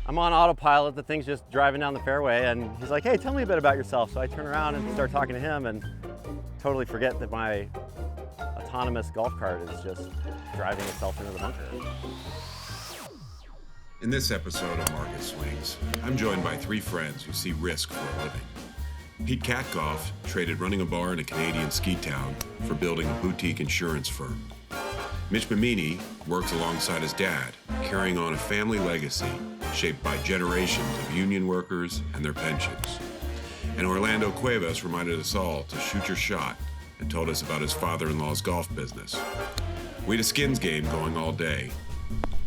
I'm on autopilot, the thing's just driving down the fairway, and he's like, hey, tell me a bit about yourself. So I turn around and start talking to him and totally forget that my autonomous golf cart is just driving itself into the bunker. In this episode of Market Swings, I'm joined by three friends who see risk for a living. Pete Katkov traded running a bar in a Canadian ski town for building a boutique insurance firm. Mitch Mammini works alongside his dad, carrying on a family legacy shaped by generations of union workers and their pensions. And Orlando Quevas reminded us all to shoot your shot and told us about his father-in-law's golf business. We had a skins game going all day,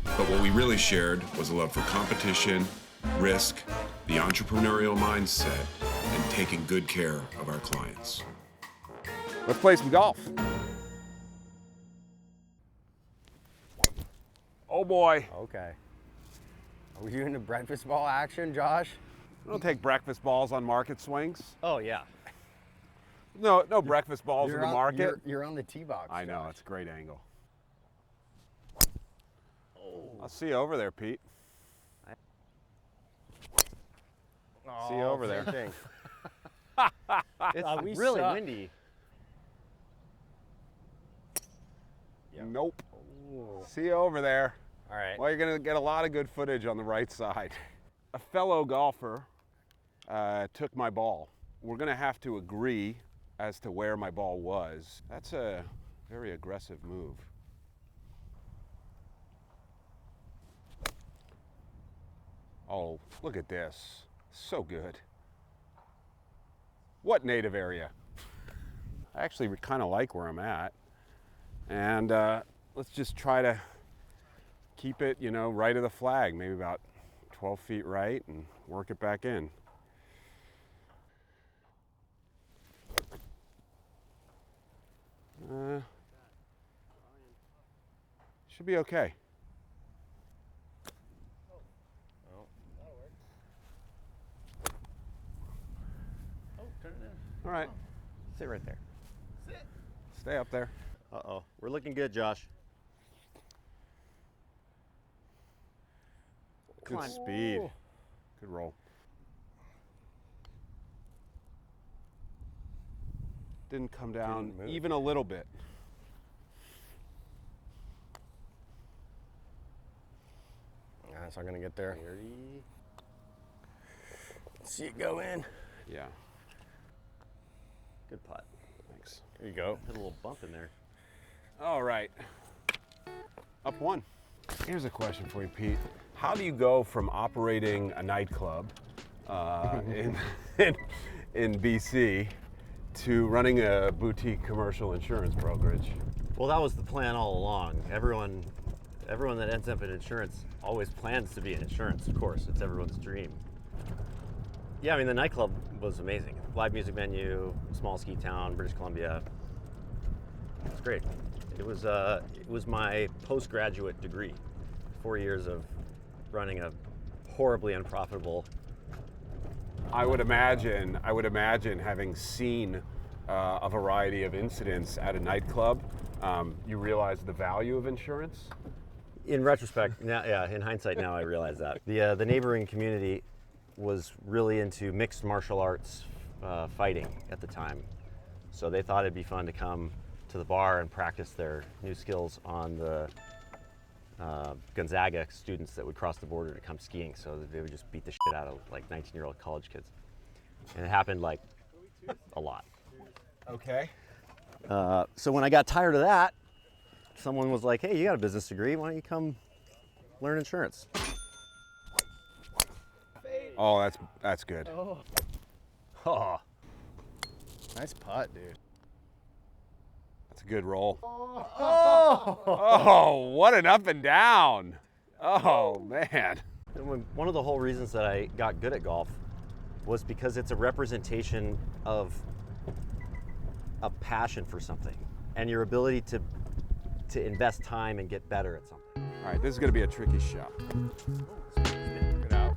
but what we really shared was a love for competition, risk, the entrepreneurial mindset, and taking good care of our clients. Let's play some golf. Oh boy. Okay. Are you into breakfast ball action, Josh? We don't take breakfast balls on market swings. Oh, yeah. No breakfast balls in the market. You're on the tee box. I know, it's a great angle. I'll see you over there, Pete. Oh, see you over there. thing. It's really windy. Nope. See you over there. All right. Well, you're going to get a lot of good footage on the right side. A fellow golfer took my ball. We're going to have to agree as to where my ball was. That's a very aggressive move. Oh, look at this. So good. What native area? I actually kind of like where I'm at. And let's just try to keep it, right of the flag, maybe about 12 feet right, and work it back in. Should be okay. All right. Sit right there. Stay up there. Uh-oh. We're looking good, Josh. Good speed. Good roll. Didn't come down even a little bit. That's not gonna get there. See it go in. Yeah. Good putt. Thanks. There you go. Hit a little bump in there. All right. Up one. Here's a question for you, Pete. How do you go from operating a nightclub in BC to running a boutique commercial insurance brokerage? Well, that was the plan all along. Everyone that ends up in insurance always plans to be in insurance, of course. It's everyone's dream. Yeah, I mean, the nightclub was amazing. Live music venue, small ski town, British Columbia. It was great. It was my postgraduate degree. 4 years of running a horribly unprofitable. I would imagine having seen a variety of incidents at a nightclub, you realize the value of insurance? In retrospect, in hindsight now I realize that. The neighboring community was really into mixed martial arts fighting at the time. So they thought it'd be fun to come to the bar and practice their new skills on the Gonzaga students that would cross the border to come skiing. So that they would just beat the shit out of like 19-year-old college kids. And it happened like a lot. Okay. So when I got tired of that, someone was like, hey, you got a business degree, why don't you come learn insurance? Oh, that's good. Oh. Nice putt, dude. That's a good roll. Oh, what an up and down. Oh, man. One of the whole reasons that I got good at golf was because it's a representation of a passion for something and your ability to invest time and get better at something. All right, this is going to be a tricky shot. Good out.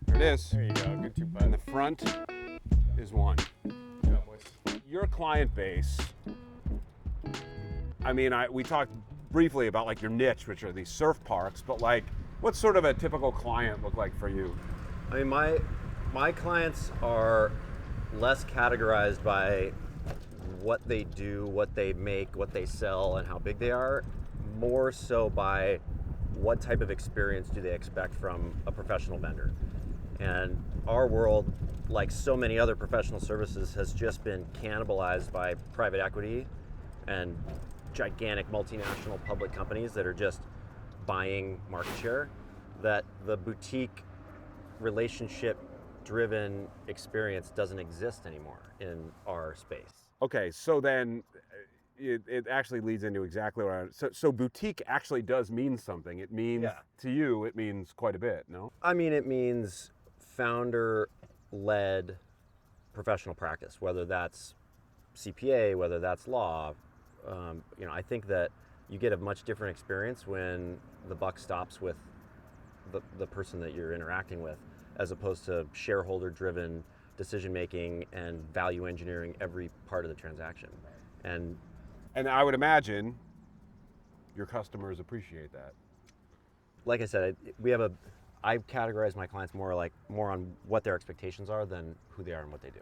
There it is. There you go. Good two putt. And the front is one. Your client base, I mean, we talked briefly about like your niche, which are these surf parks, but like What's sort of a typical client look like for you? I mean, my clients are less categorized by what they do, what they make, what they sell, and how big they are, more so by what type of experience do they expect from a professional vendor. And our world, like so many other professional services, has just been cannibalized by private equity and gigantic multinational public companies that are just buying market share, that the boutique relationship-driven experience doesn't exist anymore in our space. Okay, so then it actually leads into exactly what so boutique actually does mean something. It means, to you, it means quite a bit, no? I mean, it means founder-led professional practice, whether that's CPA, whether that's law. I think that you get a much different experience when the buck stops with the person that you're interacting with, as opposed to shareholder-driven decision-making and value engineering every part of the transaction. And I would imagine your customers appreciate that. Like I said, I categorize my clients more on what their expectations are than who they are and what they do.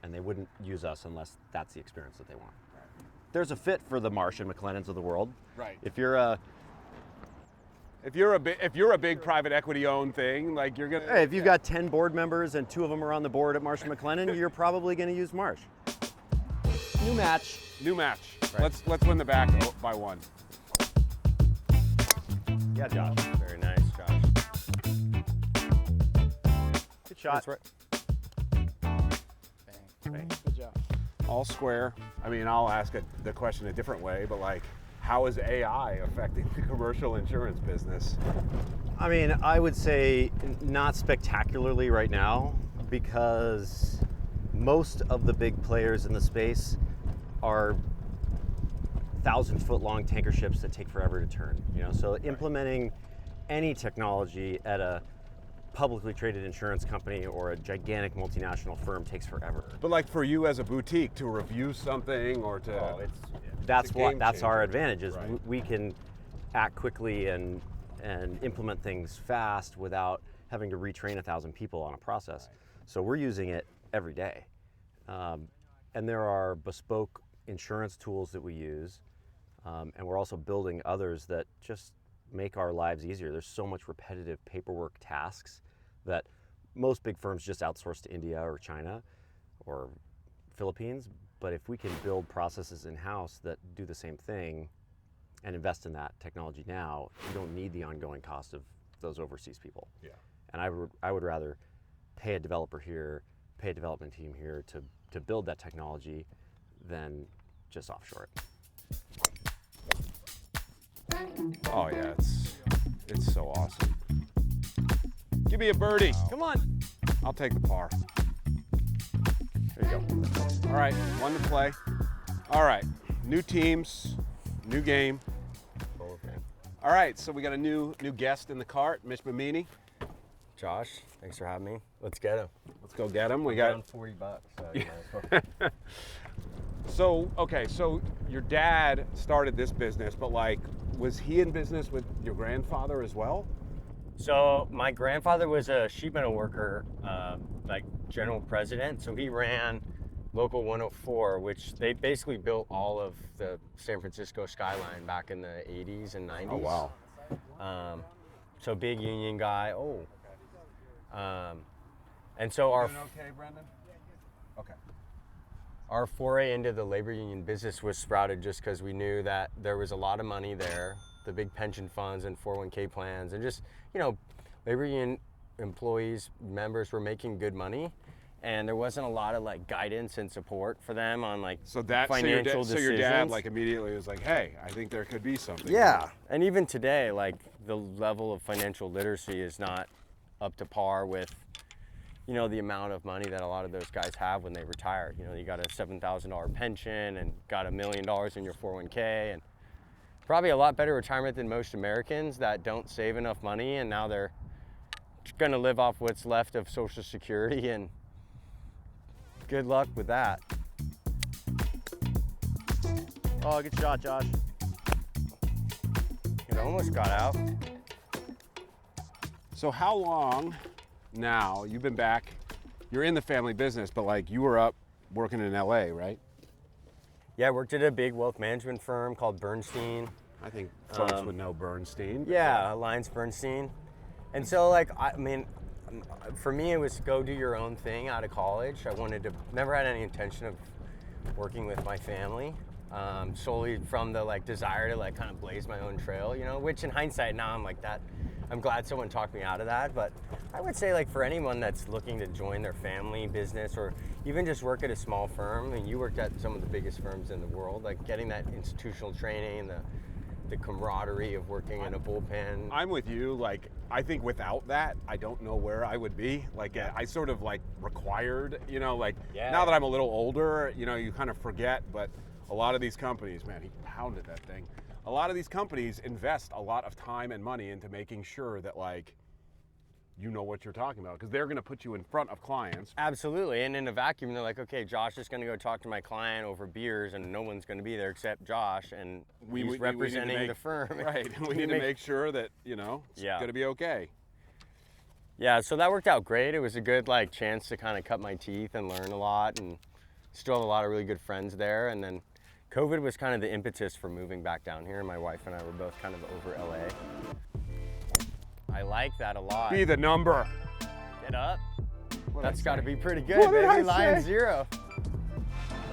And they wouldn't use us unless that's the experience that they want. There's a fit for the Marsh and McLennans of the world. Right. If you're a big private equity owned thing, like you're gonna. Hey, if you've got 10 board members and 2 of them are on the board at Marsh & McLennan, you're probably going to use Marsh. New match. Right. Let's win the back by 1. Yeah, Josh. Very nice, Josh. Good shot. That's right. Bang. Good job. All square. I mean, I'll ask the question a different way, but how is AI affecting the commercial insurance business? I mean, I would say not spectacularly right now, because most of the big players in the space are 1,000-foot long tanker ships that take forever to turn. So implementing any technology at a publicly traded insurance company or a gigantic multinational firm takes forever. But for you as a boutique to review something or to that's our changer. advantage is Right. we can act quickly and implement things fast without having to retrain 1,000 people on a process. So we're using it every day. And there are bespoke insurance tools that we use, and we're also building others that just make our lives easier. There's so much repetitive paperwork tasks that most big firms just outsource to India or China or Philippines. But if we can build processes in-house that do the same thing and invest in that technology now, you don't need the ongoing cost of those overseas people. Yeah. And I would rather pay a developer here, pay a development team here to build that technology than just offshore it. Oh yeah, it's so awesome. Give me a birdie. Come on. I'll take the par. There you go. All right, 1 to play. All right, new teams, new game. All right, so we got a new guest in the cart, Mitch Mammini. Josh, thanks for having me. Let's get him. Let's go get him. We got around $40. So, so your dad started this business, but was he in business with your grandfather as well? So my grandfather was a sheet metal worker, general president. So he ran Local 104, which they basically built all of the San Francisco skyline back in the 80s and 90s. Oh wow. So big union guy. And so our okay, Brendan? Okay. Our foray into the labor union business was sprouted just because we knew that there was a lot of money there, the big pension funds and 401k plans, and just, labor union employees, members were making good money, and there wasn't a lot of guidance and support for them on financial decisions. So your dad immediately was like, hey, I think there could be something. Yeah, and even today, the level of financial literacy is not up to par with the amount of money that a lot of those guys have when they retire. You got a $7,000 pension and got $1 million in your 401k, and probably a lot better retirement than most Americans that don't save enough money, and now they're going to live off what's left of Social Security, and good luck with that. Oh, good shot, Josh. It almost got out. So how long now, you've been back, you're in the family business, but like you were up working in LA, right? Yeah, I worked at a big wealth management firm called Bernstein. I think folks would know Bernstein. Yeah, Alliance Bernstein. And so like, I mean, for me it was go do your own thing out of college. I never had any intention of working with my family, solely from the like desire to like kind of blaze my own trail, you know, which in hindsight now I'm like that. I'm glad someone talked me out of that, but I would say like for anyone that's looking to join their family business or even just work at a small firm, I mean, you worked at some of the biggest firms in the world, like getting that institutional training, the camaraderie of working in a bullpen. I'm with you. Like, I think without that, I don't know where I would be. Like, I sort of like required, you know, like now that I'm a little older, you know, you kind of forget, but a lot of these companies, man, he pounded that thing. A lot of these companies invest a lot of time and money into making sure that like, you know what you're talking about, because they're going to put you in front of clients. Absolutely, and in a vacuum, they're like, okay, Josh is going to go talk to my client over beers, and no one's going to be there except Josh, and he's representing the firm. Right, we need to make sure that, you know, it's going to be okay. Yeah, so that worked out great. It was a good like chance to kind of cut my teeth and learn a lot, and still have a lot of really good friends there. And then COVID was kind of the impetus for moving back down here. My wife and I were both kind of over LA. I like that a lot. Be the number. Get up. That's got to be pretty good, what baby. Did I Line say? 0.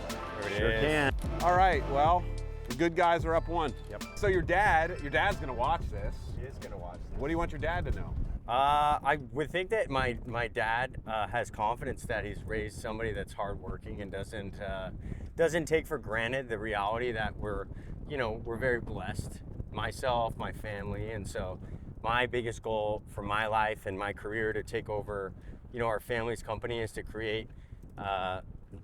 There it Sure is. can. All right, well, the good guys are up 1. Yep. So your dad's going to watch this. He is gonna watch this. What do you want your dad to know? I would think that my dad has confidence that he's raised somebody that's hardworking and doesn't take for granted the reality that we're very blessed. Myself, my family, and so my biggest goal for my life and my career to take over, our family's company is to create a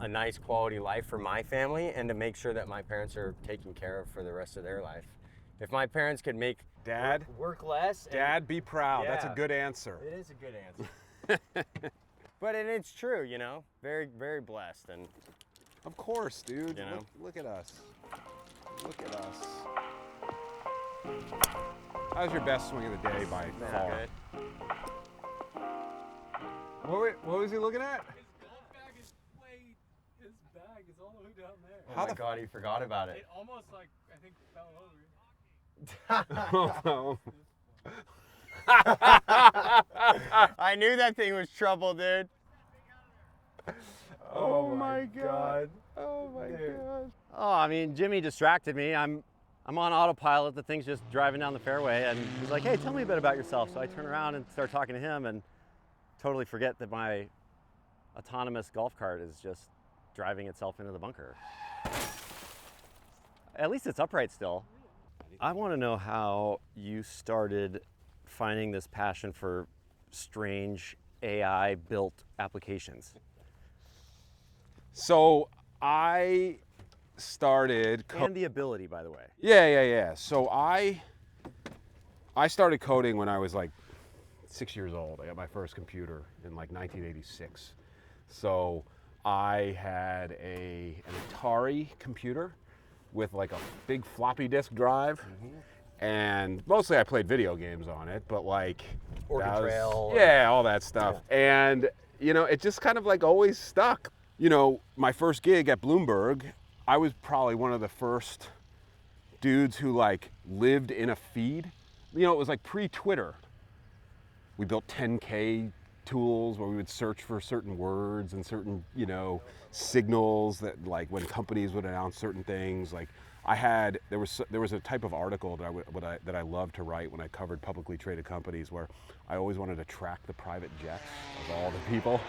nice quality life for my family and to make sure that my parents are taken care of for the rest of their life. If my parents could make Dad, work less. Dad, be proud. That's a Yeah. good answer. It is a good answer. But it's true, very, very blessed. And Of course, dude. You know? Look at us. Look at us. That was your best swing of the day by far. good. What was he looking at? His golf bag is way, his bag is all the way down there. Oh my God, he forgot about it. It almost I think fell over. I knew that thing was trouble, dude. Oh my God. Oh my God. Oh, I mean, Jimmy distracted me. I'm on autopilot. The thing's just driving down the fairway, and he's like, "Hey, tell me a bit about yourself." So I turn around and start talking to him, and totally forget that my autonomous golf cart is just driving itself into the bunker. At least it's upright still. I want to know how you started finding this passion for strange AI-built applications. So I started And the ability, by the way. Yeah. So I started coding when I was like 6 years old. I got my first computer in like 1986. So I had an Atari computer with like a big floppy disk drive. And mostly I played video games on it, but like Oregon Trail. yeah, all that stuff. And it just kind of like always stuck. My first gig at Bloomberg, I was probably one of the first dudes who like lived in a feed. It was like pre-Twitter. We built 10K tools where we would search for certain words and certain, signals that like when companies would announce certain things. Like there was a type of article that I loved to write when I covered publicly traded companies where I always wanted to track the private jets of all the people.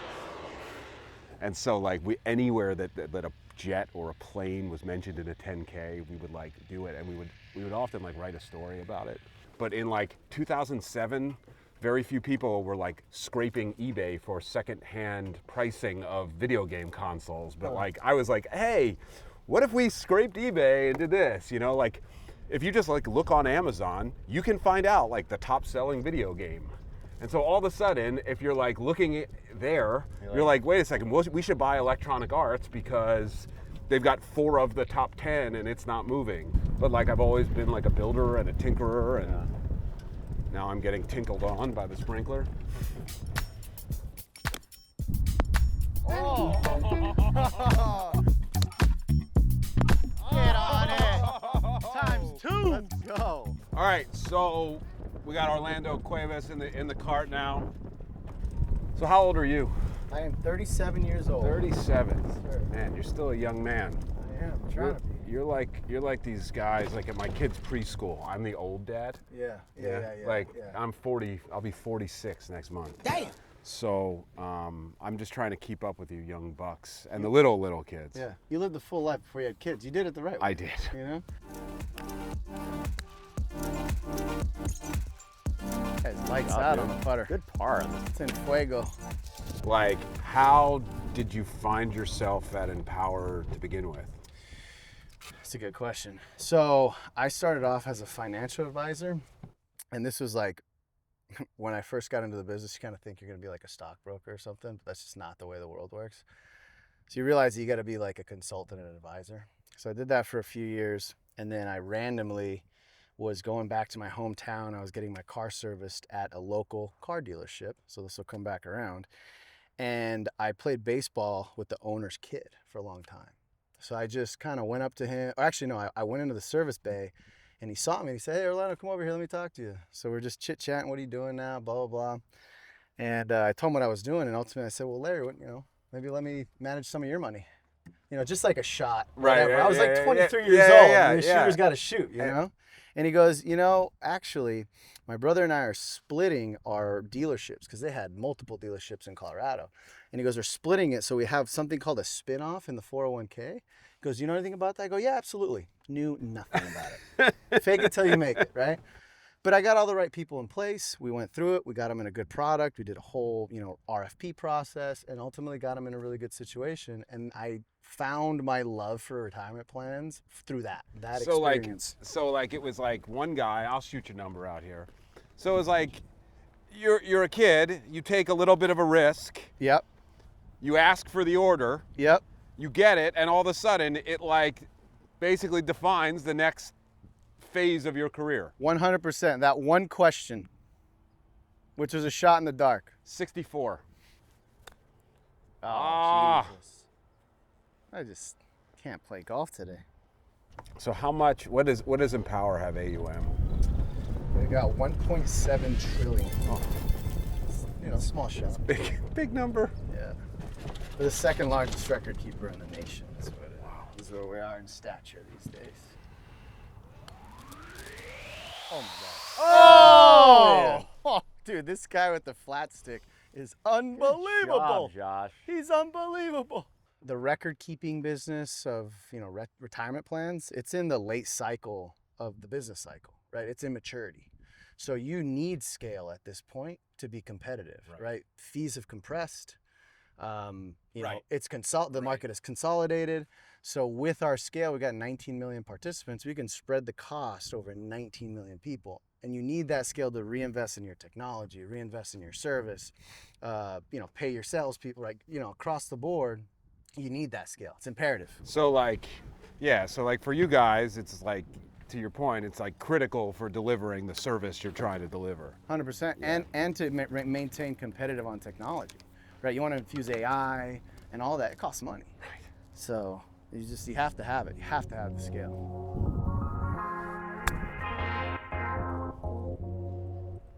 And so like anywhere that a jet or a plane was mentioned in a 10K, we would like do it, and we would often like write a story about it. But in like 2007, very few people were like scraping eBay for secondhand pricing of video game consoles. But like I was like, hey, what if we scraped eBay and did this? Like if you just like look on Amazon, you can find out like the top selling video game. And so all of a sudden, if you're like looking there, you're like, wait a second, we should buy Electronic Arts because they've got 4 of the top 10 and it's not moving. But like I've always been like a builder and a tinkerer, and Now I'm getting tinkled on by the sprinkler. Oh. Get on it. Times 2. Let's go. All right, so we got Orlando Quevas in the cart now. So how old are you? I am 37 years old. 37. Sure. Man, you're still a young man. I am. Trying to be. You're like these guys like at my kid's preschool. I'm the old dad. Yeah. Like yeah. I'm 40. I'll be 46 next month. Damn. So I'm just trying to keep up with you young bucks and the little kids. Yeah. You lived a full life before you had kids. You did it the right way. I did. You know? Guys, lights out on the putter. Good par on this. It's in fuego. Like, how did you find yourself at Empower to begin with? That's a good question. So I started off as a financial advisor, and this was like when I first got into the business, you kind of think you're going to be like a stockbroker or something, but that's just not the way the world works. So you realize you got to be like a consultant and advisor. So I did that for a few years, and then I randomly was going back to my hometown. I was getting my car serviced at a local car dealership, so this will come back around. And I played baseball with the owner's kid for a long time. So I just kind of went up to him. Or actually, no, I went into the service bay, and he saw me. And he said, "Hey, Orlando, come over here. Let me talk to you." So we're just chit-chatting. "What are you doing now?" Blah, blah, blah. And I told him what I was doing. And ultimately, I said, "Well, Larry, maybe let me manage some of your money." Just like a shot. Right, Whatever. yeah, I was yeah, like 23 yeah, years yeah, old. yeah, And the yeah. shooter's got to shoot, you know? And he goes, actually, my brother and I are splitting our dealerships because they had multiple dealerships in Colorado. And he goes, "We're splitting it so we have something called a spin-off in the 401k. He goes, "You know anything about that?" I go, "Yeah, absolutely." Knew nothing about it. Fake it till you make it, right? But I got all the right people in place. We went through it. We got them in a good product. We did a whole, RFP process, and ultimately got them in a really good situation. And I found my love for retirement plans through that experience. So it was like one guy. I'll shoot your number out here. So it was like you're a kid. You take a little bit of a risk. Yep. You ask for the order. Yep. You get it, and all of a sudden it basically defines the next phase of your career. 100%. That one question, which was a shot in the dark. 64. Oh, Jesus. I just can't play golf today. So how much? What does Empower have AUM? We got 1.7 trillion. Oh, Small shot. big number. Yeah. We're the second largest record keeper in the nation. That's what it is. Wow. This is where we are in stature these days. Oh my God. Oh, dude, this guy with the flat stick is unbelievable. Good job, Josh. He's unbelievable. The record keeping business of, retirement plans, it's in the late cycle of the business cycle, right? It's in maturity. So you need scale at this point to be competitive, right? Fees have compressed. It's the market is consolidated. So with our scale, we got 19 million participants. We can spread the cost over 19 million people. And you need that scale to reinvest in your technology, reinvest in your service, pay your salespeople, right? Across the board, you need that scale. It's imperative. So for you guys, it's like, to your point, it's like critical for delivering the service you're trying to deliver. 100%, Yeah. and to maintain competitive on technology, right? You want to infuse AI and all that. It costs money. Right. So you have to have it. You have to have the scale.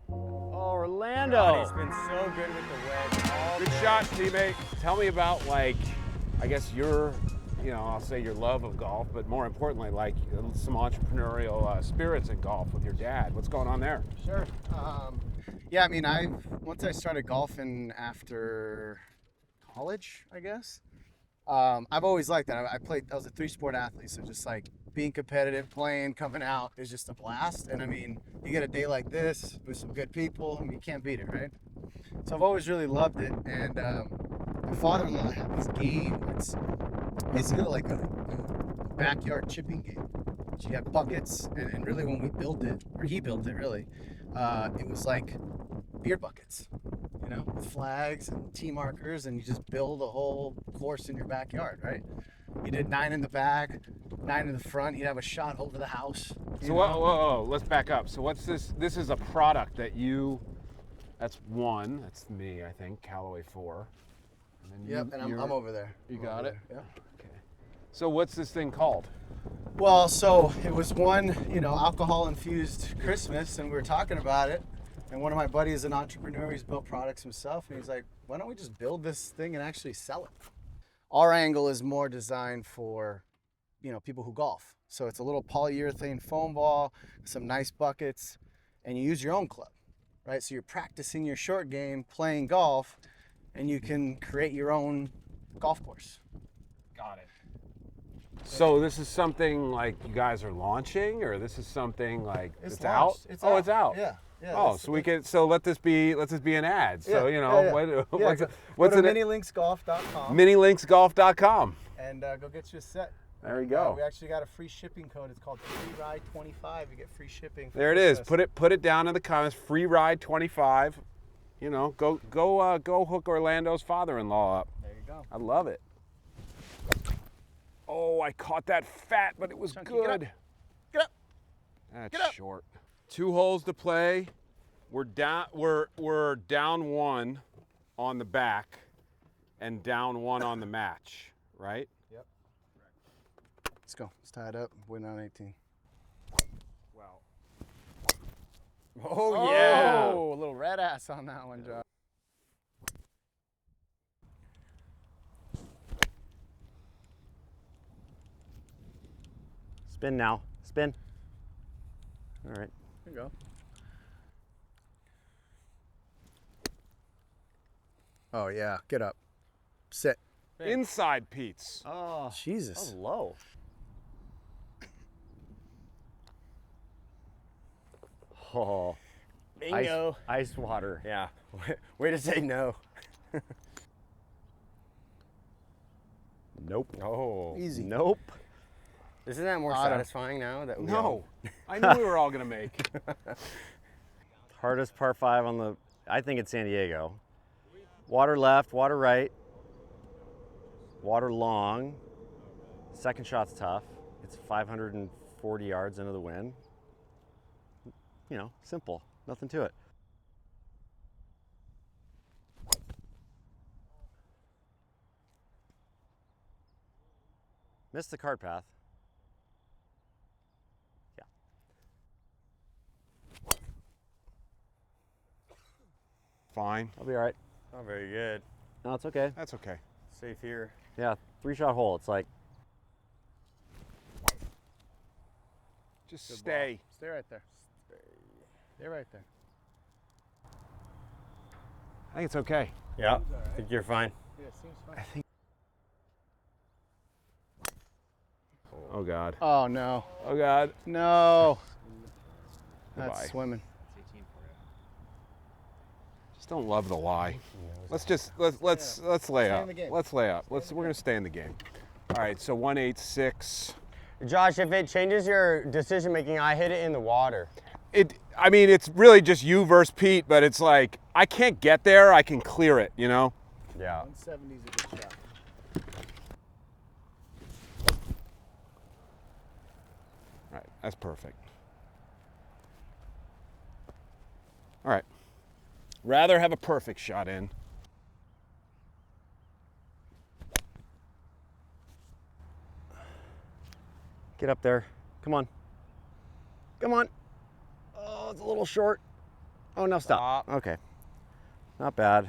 Orlando. God, he's been so good with the wedge. Good shot, teammate. Tell me about I guess I'll say your love of golf, but more importantly, some entrepreneurial spirits in golf with your dad. What's going on there? Sure. Once I started golfing after college, I guess. I've always liked that. I was a 3-sport athlete, so just like being competitive, playing, coming out is just a blast. And you get a day like this with some good people, and you can't beat it, right? So I've always really loved it. And my father-in-law had this game. It's basically like a backyard chipping game. So you have buckets, and really when we built it, or he built it really, it was like beer buckets, with flags and tee markers, and you just build a whole course in your backyard, right? You did 9 in the back, 9 in the front. He'd have a shot over the house. So whoa, let's back up. So what's this? This is a product that you, that's one, that's me, I think, Callaway 4. And then Yep, and I'm over there. You I'm got over it? there, Okay. So what's this thing called? Well, so it was one, alcohol-infused Christmas, and we were talking about it. And one of my buddies is an entrepreneur. He's built products himself, and he's like, "Why don't we just build this thing and actually sell it?" Our angle is more designed for, people who golf. So it's a little polyurethane foam ball, some nice buckets, and you use your own club, right? So you're practicing your short game, playing golf, and you can create your own golf course. Got it. So this is something like you guys are launching, or this is something like it's out? launched. It's It's out. Yeah. Oh, so we could. So let this be an ad. So what's Go what's to it? minilinksgolf.com Minilinksgolf.com. and go get you a set. There you go. We actually got a free shipping code. It's called Free Ride 25. You get free shipping. There it is. Put it down in the comments. Free ride 25. Go hook Orlando's father-in-law up. There you go. I love it. Oh, I caught that fat, but it was Chunky, good. Get up. That's Get up. short. 2 holes to play. We're down. We're down 1 on the back, and down 1 on the match. Right? Yep. Let's go. Let's tie it up. Win on 18. Well. Oh yeah. Oh, a little red ass on that one, Josh. Spin now. Spin. All right. There you go. Oh yeah. Get up. Sit. Inside Pete's. Oh, Jesus. that was low. Oh, Bingo. Ice water. Yeah. Way to say no. Nope. Oh. Easy. Nope. Isn't that more Auto. satisfying now that we No. I knew we were all gonna make. Hardest par 5 on the, I think it's San Diego. Water left, water right, water long. Second shot's tough. It's 540 yards into the wind. Simple. Nothing to it. Missed the cart path. Yeah. Fine. I'll be all right. Not very good. No, it's okay. That's okay. Safe here. Yeah, 3-shot hole. It's like, Just stay. Stay right there. Stay right there. I think it's okay. Yeah. I think you're fine. Yeah, seems fine. Oh God. Oh no. Oh God. No. That's Goodbye. swimming. Just don't love the lie. Let's lay Stay up. in the game. Let's lay up. We're gonna stay in the game. All right. So 186. Josh, if it changes your decision making, I hit it in the water. I mean, it's really just you versus Pete, but it's like I can't get there. I can clear it. Yeah. 170 is a good shot. All right. That's perfect. All right. Rather have a perfect shot in. get up there. Come on. Come on. Oh, it's a little short. Oh, no, stop. Okay. Not bad.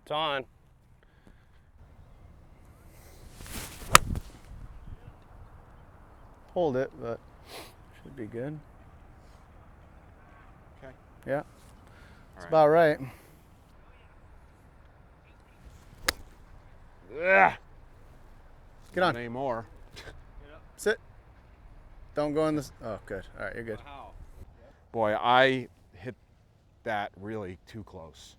It's on. Hold it, but should be good. Okay. Yeah. It's about right. Ugh. Get on. Not anymore. Sit. Don't go in this. Oh, good. All right, you're good. Boy, I hit that really too close.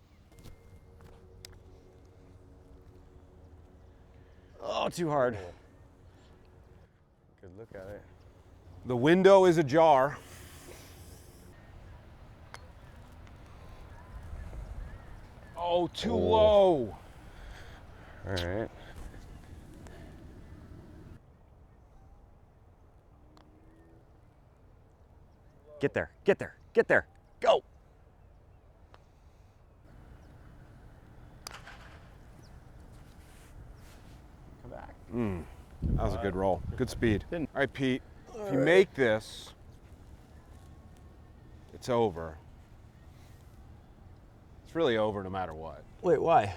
Oh, too hard. Good look at it. The window is ajar. Oh, too low. All right. Get there, get there, get there. Go. Come back. That was a good roll. Good speed. All Didn't- right, Pete. If you make this, it's over. It's really over no matter what. Wait, why?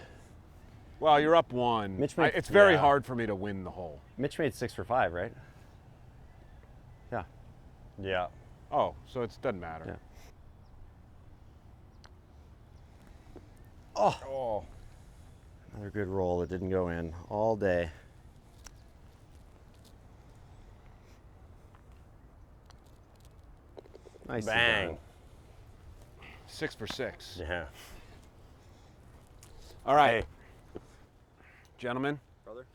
Well, you're up one. Mitch made- It's very yeah. hard for me to win the hole. Mitch made 6 for 5, right? Yeah. Yeah. Oh, so it doesn't matter. Yeah. Oh. Another good roll that didn't go in all day. Nice. Bang. 6 for 6. Yeah. All right. Gentlemen, Brother.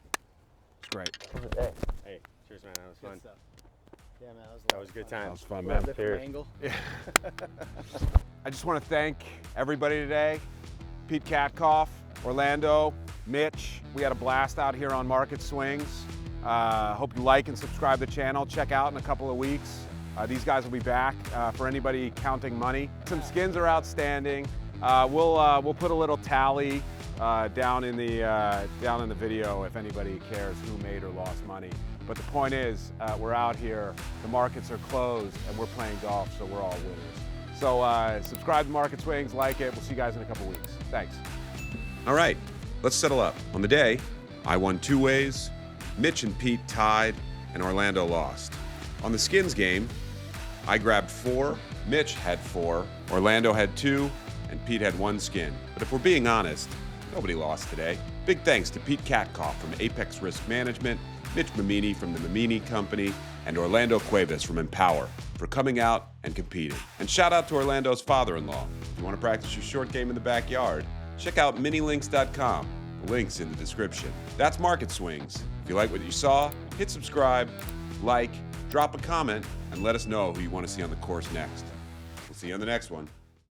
it's great. Hey, cheers, man. That was fun. Yeah, man, That was a good time. That was fun, A man. different Cheers. angle. I just want to thank everybody today. Pete Katkov, Orlando, Mitch. We had a blast out here on Market Swings. Hope you like and subscribe to the channel. Check out in a couple of weeks. These guys will be back for anybody counting money. Some skins are outstanding. We'll put a little tally down in the video if anybody cares who made or lost money. But the point is, we're out here, the markets are closed, and we're playing golf, so we're all winners. So subscribe to Market Swings, like it. We'll see you guys in a couple weeks. Thanks. All right, let's settle up. On the day, I won 2 ways, Mitch and Pete tied, and Orlando lost. On the skins game, I grabbed 4, Mitch had 4, Orlando had 2, and Pete had 1 skin. But if we're being honest, nobody lost today. Big thanks to Pete Katkov from Apex Risk Management, Mitch Mammini from the Mammini Company, and Orlando Quevas from Empower for coming out and competing. And shout out to Orlando's father-in-law. If you want to practice your short game in the backyard, check out minilinks.com. The link's in the description. That's Market Swings. If you like what you saw, hit subscribe, like, drop a comment, and let us know who you want to see on the course next. We'll see you on the next one.